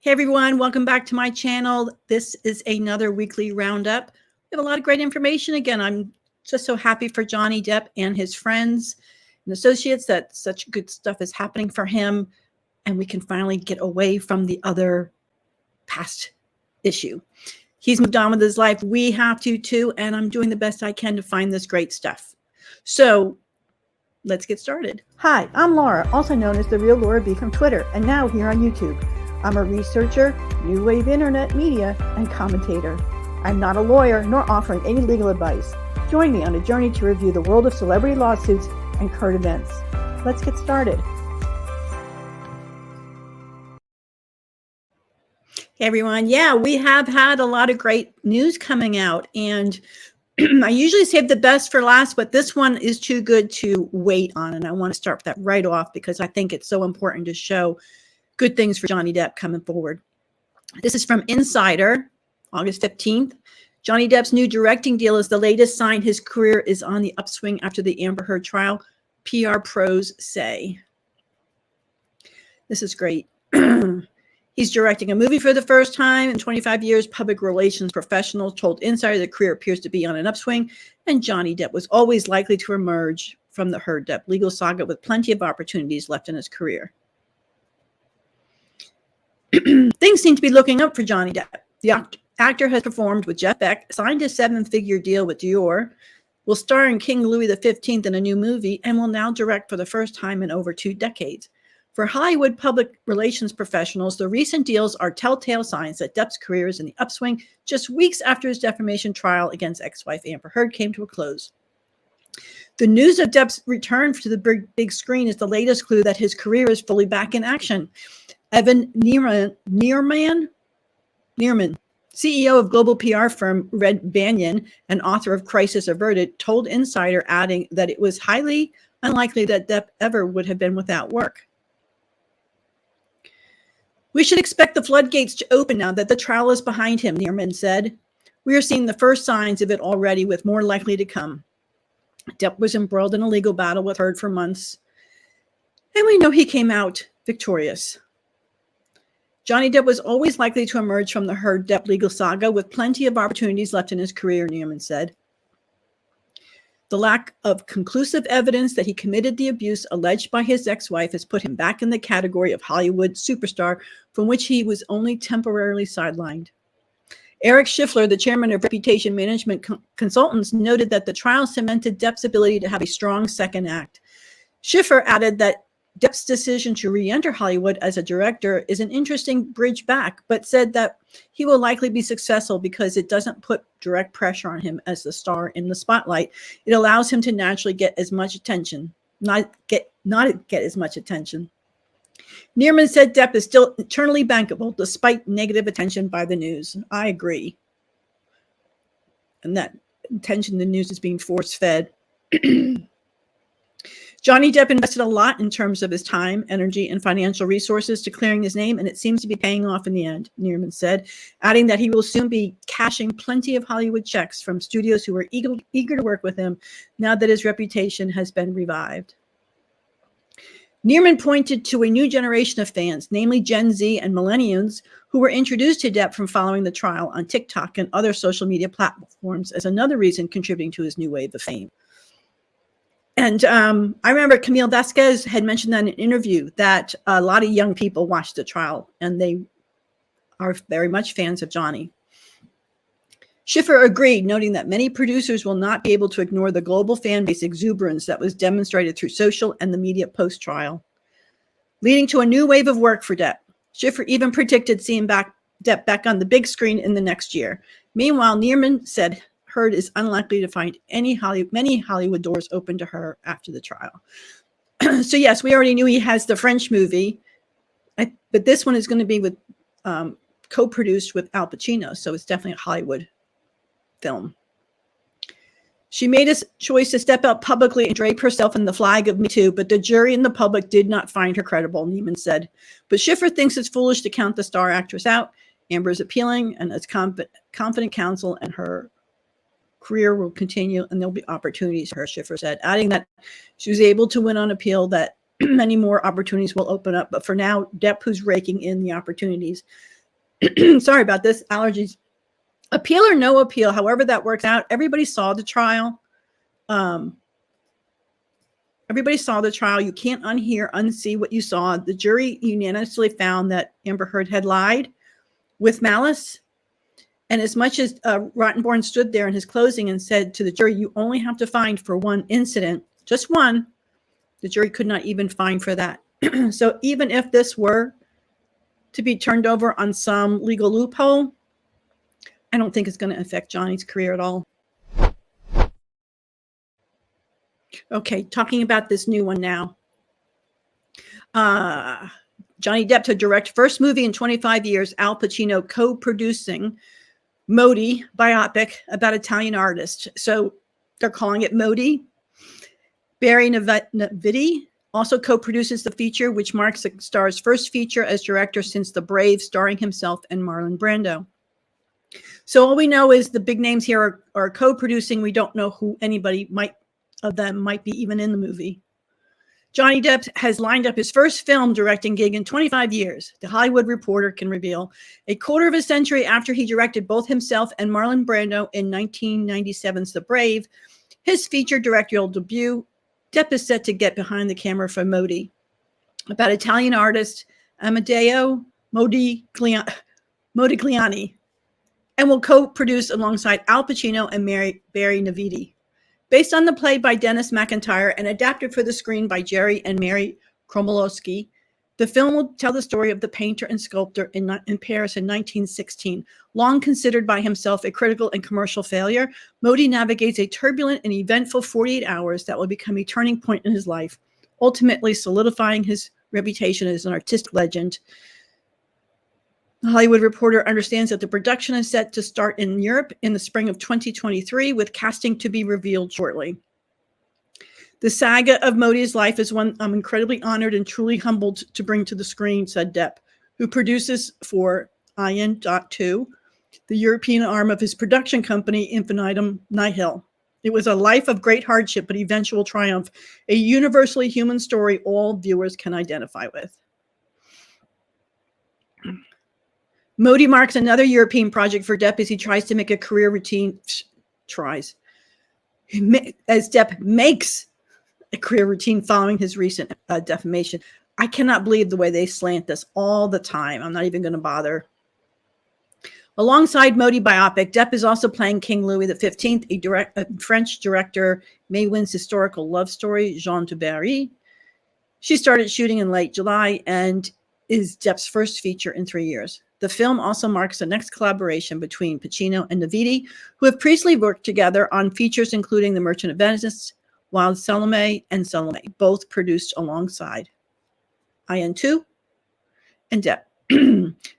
Hey everyone, welcome back to my channel. This is another weekly roundup. We have a lot of great information. Again, I'm just so happy for Johnny Depp and his friends and associates that such good stuff is happening for him, and we can finally get away from the other past issue. He's moved on with his life. We have to too, and I'm doing the best I can to find this great stuff. So let's get started. Hi, I'm Laura, also known as The Real Laura B from Twitter, and now here on YouTube. I'm a researcher, new wave internet media, and commentator. I'm not a lawyer nor offering any legal advice. Join me on a journey to review the world of celebrity lawsuits and current events. Let's get started. Hey everyone, yeah, we have had a lot of great news coming out, and I usually save the best for last, but this one is too good to wait on, and I want to start with that right off because I think it's so important to show good things for Johnny Depp coming forward. This is from Insider, August 15th. Johnny Depp's new directing deal is the latest sign his career is on the upswing after the Amber Heard trial, PR pros say. This is great. He's directing a movie for the first time in 25 years. Public relations professionals told Insider the career appears to be on an upswing, and Johnny Depp was always likely to emerge from the Heard-Depp legal saga with plenty of opportunities left in his career. Things seem to be looking up for Johnny Depp. The actor has performed with Jeff Beck, signed a 7-figure deal with Dior, will star in King Louis XV in a new movie, and will now direct for the first time in over 2 decades. For Hollywood public relations professionals, the recent deals are telltale signs that Depp's career is in the upswing just weeks after his defamation trial against ex-wife Amber Heard came to a close. The news of Depp's return to the big screen is the latest clue that his career is fully back in action. Evan Neerman, CEO of global PR firm Red Banyan and author of Crisis Averted, told Insider, adding that it was highly unlikely that Depp ever would have been without work. We should expect the floodgates to open now that the trial is behind him, Neerman said. We are seeing the first signs of it already, with more likely to come. Depp was embroiled in a legal battle with Heard for months, and we know he came out victorious. Johnny Depp was always likely to emerge from the Heard-Depp legal saga with plenty of opportunities left in his career, Newman said. The lack of conclusive evidence that he committed the abuse alleged by his ex-wife has put him back in the category of Hollywood superstar from which he was only temporarily sidelined. Eric Schiffler, the chairman of Reputation Management Consultants, noted that the trial cemented Depp's ability to have a strong second act. Schiffer added that Depp's decision to re-enter Hollywood as a director is an interesting bridge back, but said that he will likely be successful because it doesn't put direct pressure on him as the star in the spotlight. It allows him to naturally get as much attention, not get as much attention. Neerman said Depp is still eternally bankable despite negative attention by the news. I agree. And that attention to the news is being force-fed. Johnny Depp invested a lot in terms of his time, energy, and financial resources to clearing his name, and it seems to be paying off in the end, Neerman said, adding that he will soon be cashing plenty of Hollywood checks from studios who are eager to work with him now that his reputation has been revived. Neerman pointed to a new generation of fans, namely Gen Z and millennials, who were introduced to Depp from following the trial on TikTok and other social media platforms as another reason contributing to his new wave of fame. And I remember Camille Vasquez had mentioned that in an interview that a lot of young people watched the trial and they are very much fans of Johnny. Schiffer agreed, noting that many producers will not be able to ignore the global fan base exuberance that was demonstrated through social and the media post-trial, leading to a new wave of work for Depp. Schiffer even predicted seeing Depp back on the big screen in the next year. Meanwhile, Neerman said Heard is unlikely to find many Hollywood doors open to her after the trial. So yes, we already knew he has the French movie, but this one is going to be with co-produced with Al Pacino, so it's definitely a Hollywood film. She made a choice to step out publicly and drape herself in the flag of Me Too, but the jury and the public did not find her credible, Neiman said. But Schiffer thinks it's foolish to count the star actress out. Amber is appealing and has confident counsel, and her career will continue and there'll be opportunities for her, Schiffer said, adding that she was able to win on appeal, that many more opportunities will open up. But for now, Depp, who's raking in the opportunities. Sorry about this, allergies. Appeal or no appeal, however that works out, everybody saw the trial. Everybody saw the trial. You can't unsee what you saw. The jury unanimously found that Amber Heard had lied with malice. And as much as Rottenborn stood there in his closing and said to the jury, you only have to find for one incident, just one, the jury could not even find for that. So even if this were to be turned over on some legal loophole, I don't think it's going to affect Johnny's career at all. Okay, talking about this new one now. Johnny Depp to direct first movie in 25 years, Al Pacino co-producing Modi biopic about Italian artists. So they're calling it Modi. Barry Navidi also co-produces the feature, which marks the star's first feature as director since The Brave, starring himself and Marlon Brando. So all we know is the big names here are co-producing. We don't know who anybody might be even in the movie. Johnny Depp has lined up his first film directing gig in 25 years. The Hollywood Reporter can reveal. A quarter of a century after he directed both himself and Marlon Brando in 1997's The Brave, his feature directorial debut, Depp is set to get behind the camera for Modi, about Italian artist Amedeo Modigliani, and will co-produce alongside Al Pacino and Barry Navidi. Based on the play by Dennis McIntyre and adapted for the screen by Jerry and Mary Kromolowski, the film will tell the story of the painter and sculptor in Paris in 1916. Long considered by himself a critical and commercial failure, Modi navigates a turbulent and eventful 48 hours that will become a turning point in his life, ultimately solidifying his reputation as an artistic legend. The Hollywood Reporter understands that the production is set to start in Europe in the spring of 2023, with casting to be revealed shortly. The saga of Modi's life is one I'm incredibly honored and truly humbled to bring to the screen, said Depp, who produces for IN.2, the European arm of his production company, Infinitum Nihil. It was a life of great hardship but eventual triumph, a universally human story all viewers can identify with. Modi marks another European project for Depp as he tries to make a career routine. As Depp makes a career routine following his recent defamation. I cannot believe the way they slant this all the time. I'm not even going to bother. Alongside Modi biopic, Depp is also playing King Louis XV, a French director Maywin's historical love story, Jean de Barry. She started shooting in late July and is Depp's first feature in 3 years. The film also marks the next collaboration between Pacino and Navidi, who have previously worked together on features including The Merchant of Venice, Wild Salome, and Salome, both produced alongside IN2 and Depp.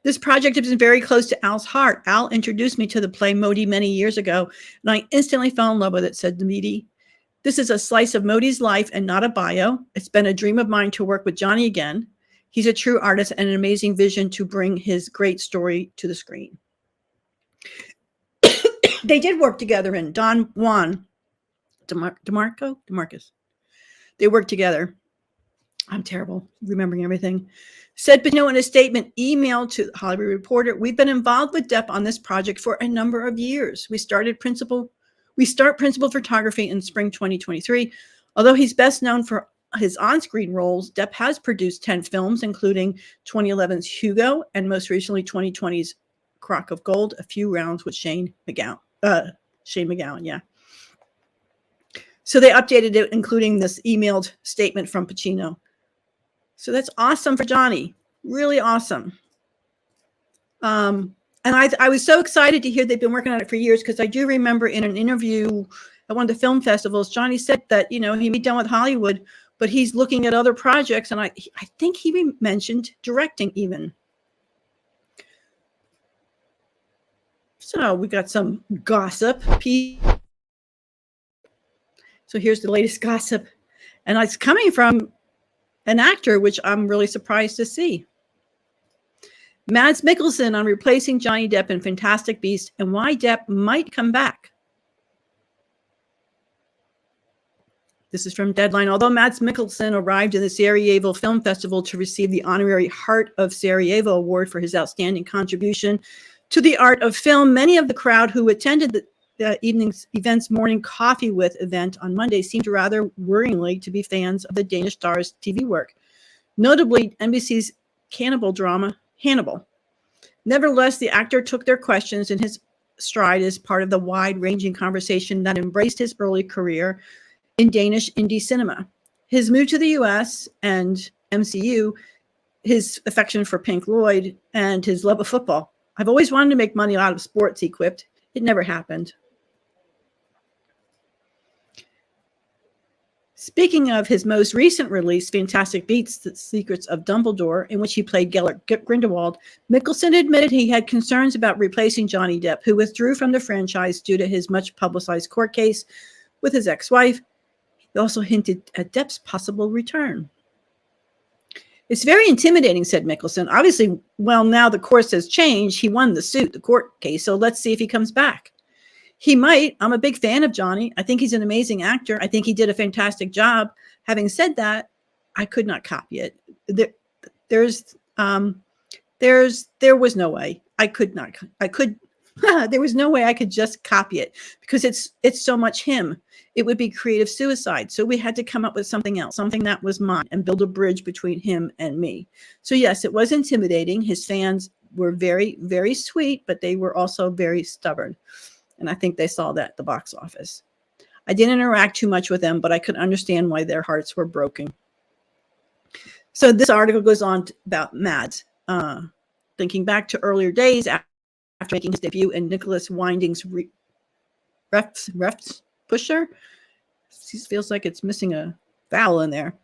This project has been very close to Al's heart. Al introduced me to the play Modi many years ago, and I instantly fell in love with it, said Navidi. This is a slice of Modi's life and not a bio. It's been a dream of mine to work with Johnny again. He's a true artist and an amazing vision to bring his great story to the screen. They did work together in Don Juan DeMarcus. They worked together. I'm terrible remembering everything. Said Pacino in a statement emailed to the Hollywood Reporter, we've been involved with Depp on this project for a number of years. We start principal photography in spring 2023. Although he's best known for his on-screen roles, Depp has produced 10 films, including 2011's Hugo and most recently 2020's Crock of Gold, A Few Rounds with Shane McGowan, yeah. So they updated it, including this emailed statement from Pacino. So that's awesome for Johnny, really awesome. And I was so excited to hear they've been working on it for years, because I do remember in an interview at one of the film festivals, Johnny said that, he may be done with Hollywood, but he's looking at other projects, and I think he mentioned directing even. So we got some gossip. So here's the latest gossip, and it's coming from an actor, which I'm really surprised to see. Mads Mikkelsen on replacing Johnny Depp in Fantastic Beasts and why Depp might come back. This is from Deadline. Although Mads Mikkelsen arrived in the Sarajevo Film Festival to receive the honorary Heart of Sarajevo Award for his outstanding contribution to the art of film, many of the crowd who attended the evening's event's morning coffee with event on Monday seemed rather worryingly to be fans of the Danish star's TV work, notably NBC's cannibal drama, Hannibal. Nevertheless, the actor took their questions in his stride as part of the wide-ranging conversation that embraced his early career in Danish indie cinema. His move to the US and MCU, his affection for Pink Floyd, and his love of football. I've always wanted to make money out of sports, he quipped. It never happened. Speaking of his most recent release, Fantastic Beasts, The Secrets of Dumbledore, in which he played Gellert Grindelwald, Mikkelsen admitted he had concerns about replacing Johnny Depp, who withdrew from the franchise due to his much-publicized court case with his ex-wife. He also hinted at Depp's possible return. It's very intimidating, said Mikkelsen. Obviously, well, now the course has changed. He won the suit, the court case, so let's see if he comes back. He might. I'm a big fan of Johnny. I think he's an amazing actor. I think he did a fantastic job. Having said that, I could not copy it. There was no way there was no way I could just copy it because it's so much him. It would be creative suicide. So we had to come up with something else, something that was mine, and build a bridge between him and me. So yes, it was intimidating. His fans were very, very sweet, but they were also very stubborn. And I think they saw that at the box office. I didn't interact too much with them, but I could understand why their hearts were broken. So this article goes on about Mads, thinking back to earlier days after making his debut in Nicholas Winding's Refs Pusher. It feels like it's missing a vowel in there.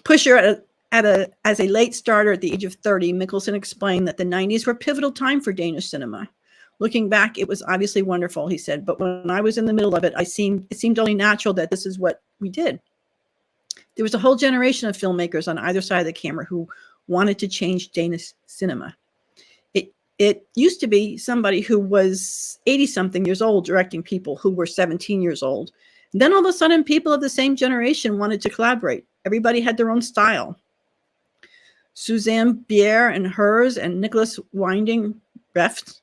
Pusher as a late starter at the age of 30, Mikkelsen explained that the 90s were a pivotal time for Danish cinema. Looking back, it was obviously wonderful, he said, but when I was in the middle of it, it seemed only natural that this is what we did. There was a whole generation of filmmakers on either side of the camera who wanted to change Danish cinema. It used to be somebody who was 80-something years old directing people who were 17 years old. And then all of a sudden, people of the same generation wanted to collaborate. Everybody had their own style. Suzanne Bier and hers, and Nicholas Winding Refs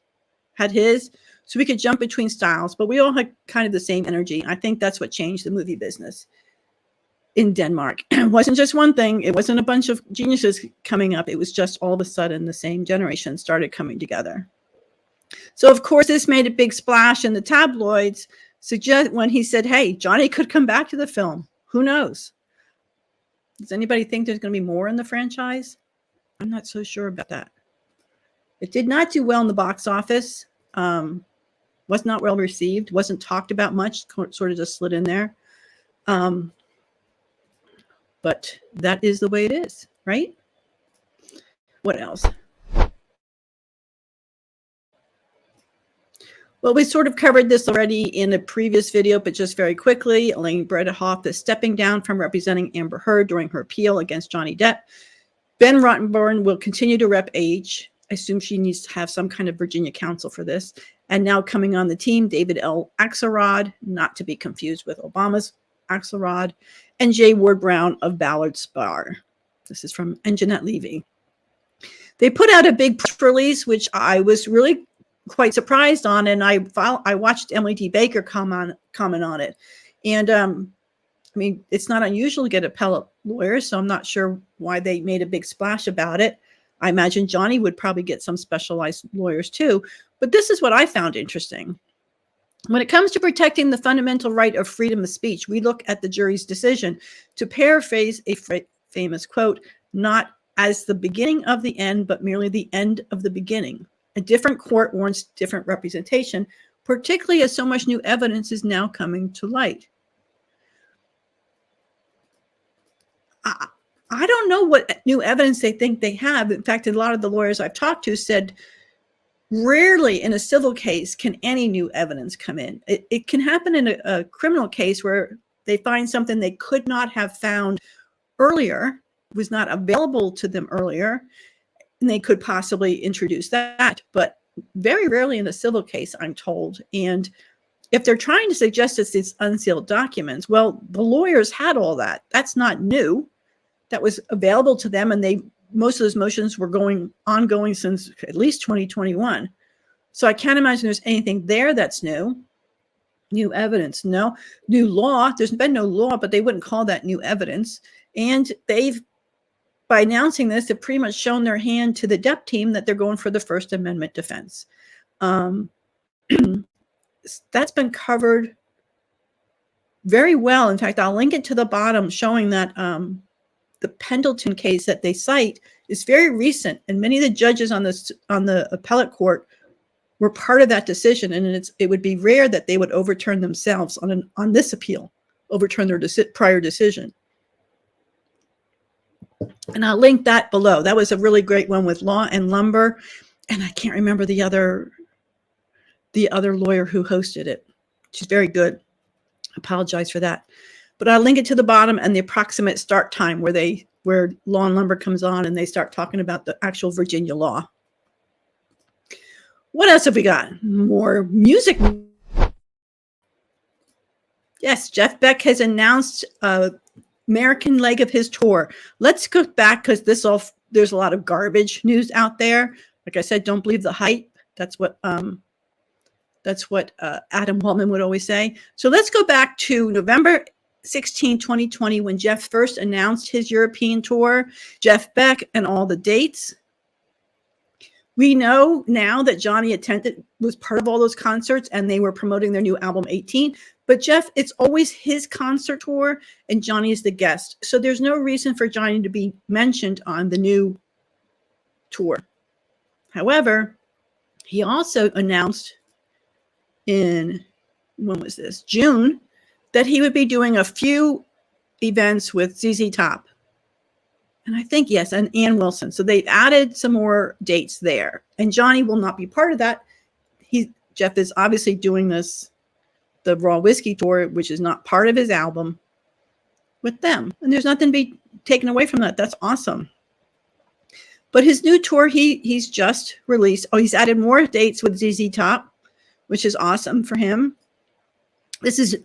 had his. So we could jump between styles, but we all had kind of the same energy. I think that's what changed the movie business in Denmark. It wasn't just one thing. It wasn't a bunch of geniuses coming up. It was just all of a sudden the same generation started coming together. So of course, this made a big splash in the tabloids when he said, hey, Johnny could come back to the film. Who knows? Does anybody think there's going to be more in the franchise? I'm not so sure about that. It did not do well in the box office. Was not well received. Wasn't talked about much. Sort of just slid in there. But that is the way it is, right? What else? Well, we sort of covered this already in a previous video, but just very quickly, Elaine Bredehoff is stepping down from representing Amber Heard during her appeal against Johnny Depp. Ben Rottenborn will continue to rep Age. I assume she needs to have some kind of Virginia counsel for this. And now coming on the team, David L. Axelrod, not to be confused with Obama's Axelrod, and Jay Ward-Brown of Ballard Spar. This is from Jeanette Levy. They put out a big press release, which I was really quite surprised on, and I watched Emily D. Baker comment on it. And I mean, it's not unusual to get appellate lawyers, so I'm not sure why they made a big splash about it. I imagine Johnny would probably get some specialized lawyers too, but this is what I found interesting. When it comes to protecting the fundamental right of freedom of speech, we look at the jury's decision, to paraphrase a famous quote, not as the beginning of the end, but merely the end of the beginning. A different court warrants different representation, particularly as so much new evidence is now coming to light. I don't know what new evidence they think they have. In fact, a lot of the lawyers I've talked to said, rarely in a civil case can any new evidence come in. It can happen in a criminal case where they find something they could not have found earlier, was not available to them earlier, and they could possibly introduce that. But very rarely in a civil case, I'm told. And if they're trying to suggest it's these unsealed documents, well, the lawyers had all that. That's not new. That was available to them, and most of those motions were ongoing since at least 2021. So I can't imagine there's anything there that's new. New evidence, no. New law, there's been no law, but they wouldn't call that new evidence. And by announcing this, they've pretty much shown their hand to the Depp team that they're going for the First Amendment defense. That's been covered very well. In fact, I'll link it to the bottom showing that the Pendleton case that they cite is very recent, and many of the judges on the appellate court were part of that decision. And it would be rare that they would overturn themselves on this appeal, overturn their prior decision. And I'll link that below. That was a really great one with Law and Lumber, and I can't remember the other lawyer who hosted it. She's very good. I apologize for that. But I'll link it to the bottom and the approximate start time where Law and Lumber comes on and they start talking about the actual Virginia law. What else have we got? More music. Yes, Jeff Beck has announced American leg of his tour. Let's go back because there's a lot of garbage news out there. Like I said, don't believe the hype. That's what Adam Waldman would always say. So let's go back to November 16, 2020, when Jeff first announced his European tour, Jeff Beck and all the dates. We know now that Johnny was part of all those concerts, and they were promoting their new album 18. But Jeff, it's always his concert tour, and Johnny is the guest. So there's no reason for Johnny to be mentioned on the new tour. However, he also announced in, when was this? June, that he would be doing a few events with ZZ Top. And I think, yes, and Ann Wilson. So they've added some more dates there. And Johnny will not be part of that. Jeff is obviously doing the Raw Whiskey tour, which is not part of his album, with them. And there's nothing to be taken away from that. That's awesome. But his new tour, he's just released. Oh, he's added more dates with ZZ Top, which is awesome for him. This is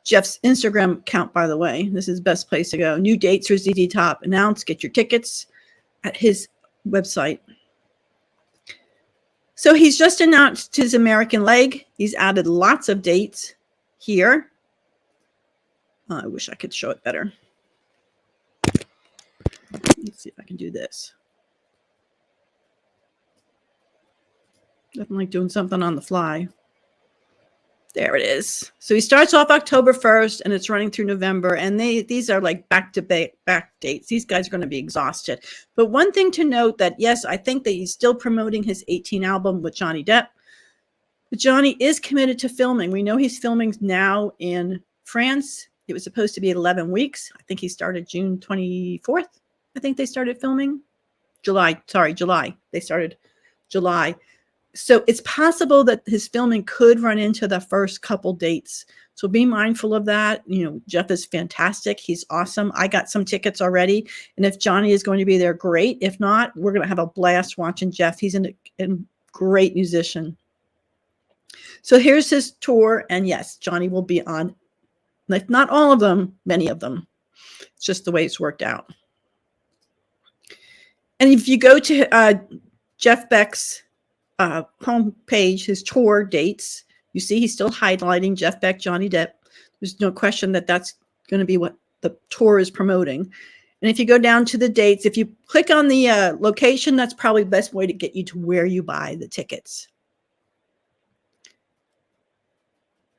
Jeff's Instagram account, by the way. This is the best place to go. New dates for ZZ Top announced. Get your tickets at his website. So he's just announced his American leg. He's added lots of dates here. I wish I could show it better. Let's see if I can do this. Nothing like doing something on the fly. There it is. So he starts off October 1st, and it's running through November. And these are like back dates. These guys are going to be exhausted. But one thing to note that, yes, I think that he's still promoting his 18 album with Johnny Depp. But Johnny is committed to filming. We know he's filming now in France. It was supposed to be 11 weeks. I think he started June 24th. I think they started filming. July. They started July. So it's possible that his filming could run into the first couple dates. So be mindful of that. You know, Jeff is fantastic. He's awesome. I got some tickets already. And if Johnny is going to be there, great. If not, we're going to have a blast watching Jeff. He's a great musician. So here's his tour. And yes, Johnny will be on, if not all of them, many of them. It's just the way it's worked out. And if you go to Jeff Beck's homepage, his tour dates, you see he's still highlighting Jeff Beck, Johnny Depp. There's no question that that's going to be what the tour is promoting. And if you go down to the dates, if you click on the location, that's probably the best way to get you to where you buy the tickets.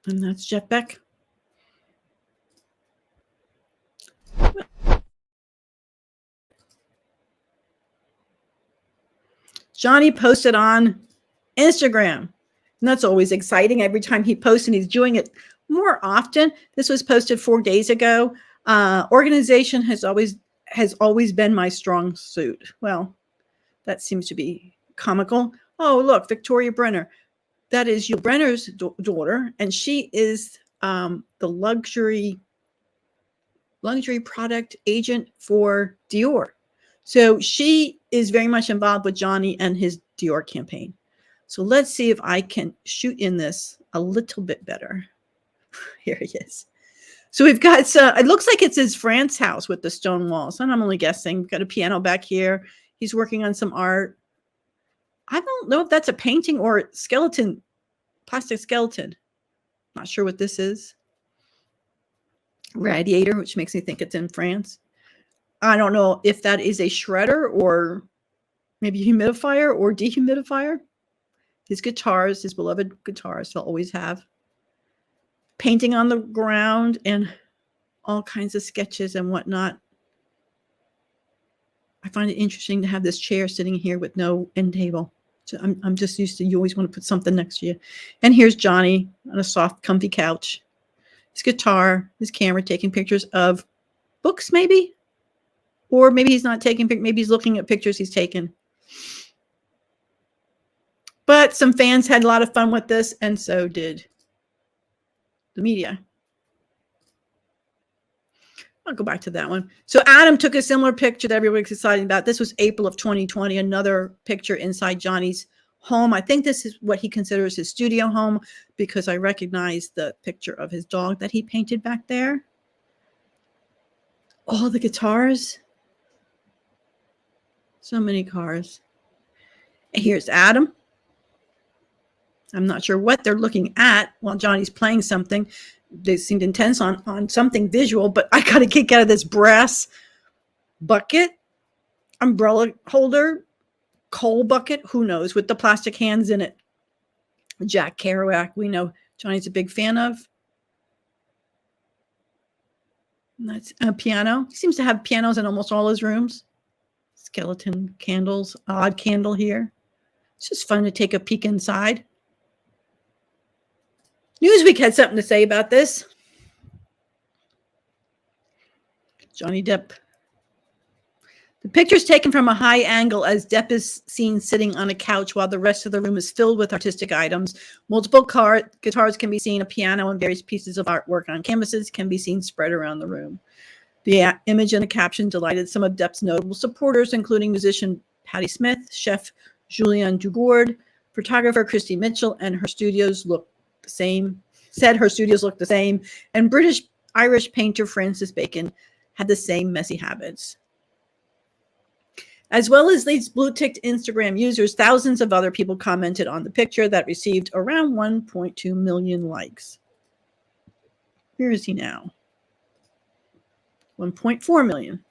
And that's Jeff Beck. Johnny posted on Instagram. And that's always exciting. Every time he posts, and he's doing it more often. This was posted 4 days ago. Organization has always been my strong suit. Well, that seems to be comical. Oh, look, Victoria Brenner. That is Yul Brenner's daughter, and she is the luxury product agent for Dior. So she is very much involved with Johnny and his Dior campaign. So let's see if I can shoot in this a little bit better. Here he is. So we've got, it looks like it's his France house with the stone walls. And I'm only guessing. We've got a piano back here. He's working on some art. I don't know if that's a painting or skeleton, plastic skeleton. Not sure what this is. Radiator, which makes me think it's in France. I don't know if that is a shredder or maybe humidifier or dehumidifier. His guitars, his beloved guitars, he'll always have. Painting on the ground and all kinds of sketches and whatnot. I find it interesting to have this chair sitting here with no end table. So I'm just used to, you always want to put something next to you. And here's Johnny on a soft, comfy couch. His guitar, his camera, taking pictures of books, maybe? Or maybe he's not taking pictures. Maybe he's looking at pictures he's taken. But some fans had a lot of fun with this, and so did the media. I'll go back to that one. So Adam took a similar picture that everybody's excited about. This was April of 2020, another picture inside Johnny's home. I think this is what he considers his studio home because I recognize the picture of his dog that he painted back there. All the guitars. So many cars. And here's Adam. I'm not sure what they're looking at while Johnny's playing something. They seemed intense on something visual, but I got a kick out of this brass bucket, umbrella holder, coal bucket, who knows, with the plastic hands in it. Jack Kerouac, we know Johnny's a big fan of. And that's a piano. He seems to have pianos in almost all his rooms. Skeleton candles, odd candle here. It's just fun to take a peek inside. Newsweek had something to say about this. Johnny Depp. The picture's taken from a high angle as Depp is seen sitting on a couch while the rest of the room is filled with artistic items. Multiple guitars can be seen, a piano, and various pieces of artwork on canvases can be seen spread around the room. The image and the caption delighted some of Depp's notable supporters, including musician Patti Smith, chef Julien Dugourd, photographer Christy Mitchell, and her studios look the same, said her studios look the same, and British-Irish painter Francis Bacon had the same messy habits. As well as these blue-ticked Instagram users, thousands of other people commented on the picture that received around 1.2 million likes. Where is he now? 1.4 million.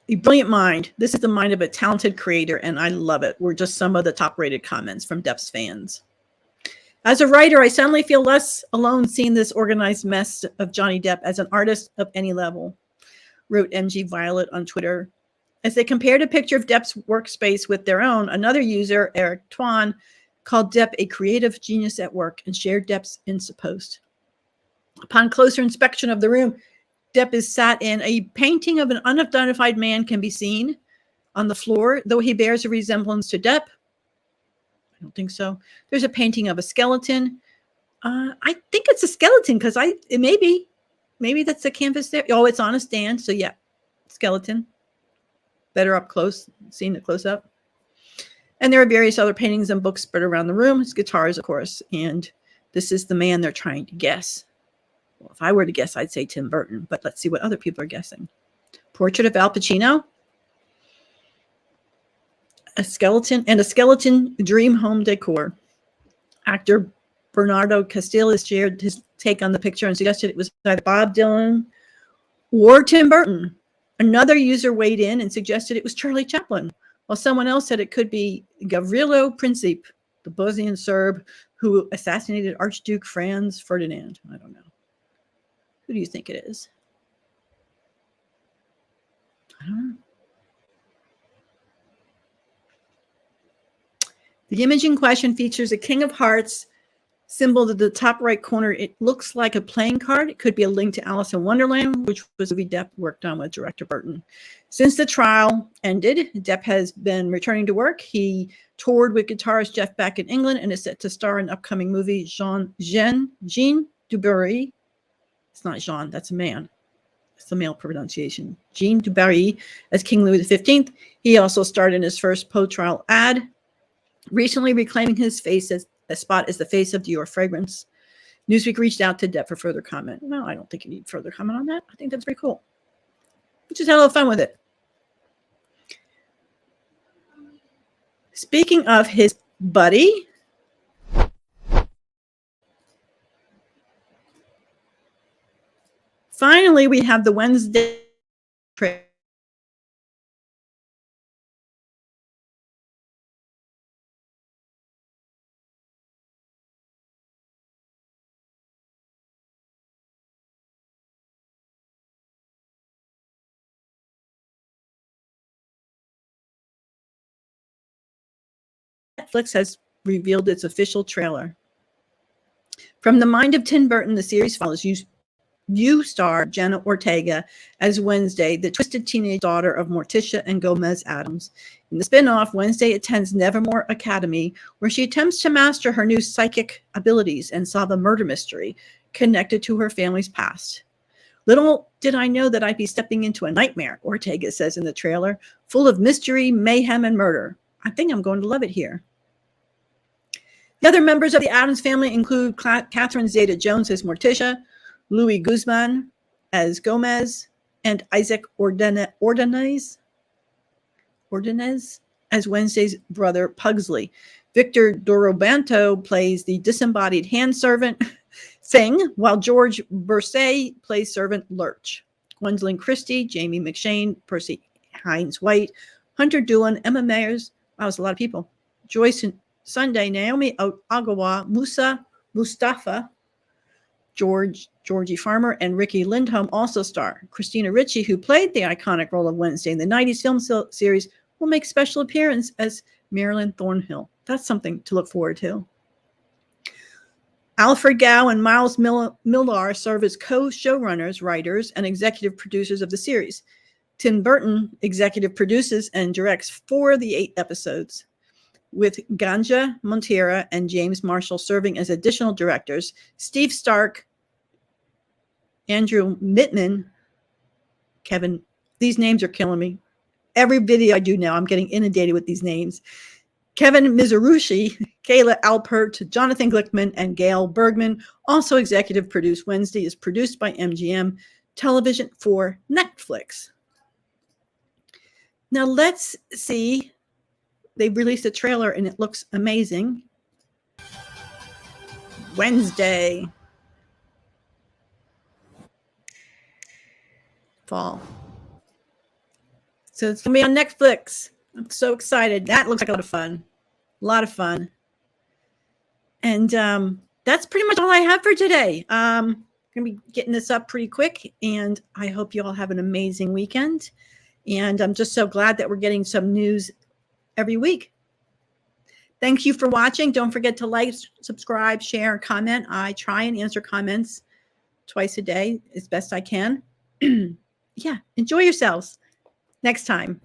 A brilliant mind. This is the mind of a talented creator, and I love it. Were just some of the top-rated comments from Depp's fans. As a writer, I suddenly feel less alone seeing this organized mess of Johnny Depp as an artist of any level, wrote MG Violet on Twitter. As they compared a picture of Depp's workspace with their own, another user, Eric Twan, called Depp a creative genius at work and shared Depp's Insta post. Upon closer inspection of the room, Depp is sat in. A painting of an unidentified man can be seen on the floor, though he bears a resemblance to Depp. I don't think so. There's a painting of a skeleton. I think it's a skeleton because maybe that's the canvas there. Oh, it's on a stand. So yeah, skeleton. Better up close, seeing it close up. And there are various other paintings and books spread around the room. His guitars, of course. And this is the man they're trying to guess. Well, if I were to guess, I'd say Tim Burton. But let's see what other people are guessing. Portrait of Al Pacino. A skeleton dream home decor. Actor Bernardo Castillo shared his take on the picture and suggested it was either Bob Dylan or Tim Burton. Another user weighed in and suggested it was Charlie Chaplin, while someone else said it could be Gavrilo Princip, the Bosnian Serb who assassinated Archduke Franz Ferdinand. I don't know. Who do you think it is? I don't know. The image in question features a King of Hearts symbol to the top right corner. It looks like a playing card. It could be a link to Alice in Wonderland, which was a movie Depp worked on with director Burton. Since the trial ended, Depp has been returning to work. He toured with guitarist Jeff Beck in England and is set to star in an upcoming movie, Jean Dubarry. It's not Jean, that's a man. It's the male pronunciation. Jean Dubarry as King Louis XV. He also starred in his first post-trial ad recently reclaiming his face as a spot as the face of Dior fragrance. Newsweek reached out to Depp for further comment. Well, I don't think you need further comment on that. I think that's pretty cool. We just had a little fun with it. Speaking of his buddy, finally we have the Wednesday trailer. Netflix has revealed its official trailer. From the mind of Tim Burton, the series follows you star Jenna Ortega as Wednesday, the twisted teenage daughter of Morticia and Gomez Addams. In the spin-off, Wednesday attends Nevermore Academy, where she attempts to master her new psychic abilities and solve a murder mystery connected to her family's past. Little did I know that I'd be stepping into a nightmare, Ortega says in the trailer, full of mystery, mayhem, and murder. I think I'm going to love it here. The other members of the Addams family include Catherine Zeta-Jones as Morticia, Louis Guzman as Gomez, and Isaac Ordonez as Wednesday's brother Pugsley. Victor Dorobanto plays the disembodied hand servant Thing, while George Bursay plays servant Lurch. Gwendolyn Christie, Jamie McShane, Percy Hines White, Hunter Doolan, Emma Mayers. Wow, that's a lot of people. Joyce Sunday, Naomi Agawa, Musa Mustafa, Georgie Farmer, and Ricky Lindholm also star. Christina Ricci, who played the iconic role of Wednesday in the 90s film series, will make special appearance as Marilyn Thornhill. That's something to look forward to. Alfred Gow and Miles Millar serve as co-showrunners, writers, and executive producers of the series. Tim Burton executive produces and directs 4 of the 8 episodes, with Ganja Montera and James Marshall serving as additional directors. Steve Stark, Andrew Mittman, Kevin, these names are killing me. Every video I do now, I'm getting inundated with these names. Kevin Mizurushi, Kayla Alpert, Jonathan Glickman, and Gail Bergman also executive produced. Wednesday is produced by MGM Television for Netflix. Now let's see. They released a trailer and it looks amazing. Wednesday. Fall. So it's going to be on Netflix. I'm so excited. That looks like a lot of fun. A lot of fun. And that's pretty much all I have for today. I'm going to be getting this up pretty quick, and I hope you all have an amazing weekend. And I'm just so glad that we're getting some news every week. Thank you for watching. Don't forget to like, subscribe, share, and comment. I try and answer comments twice a day as best I can. Yeah, enjoy yourselves. Next time.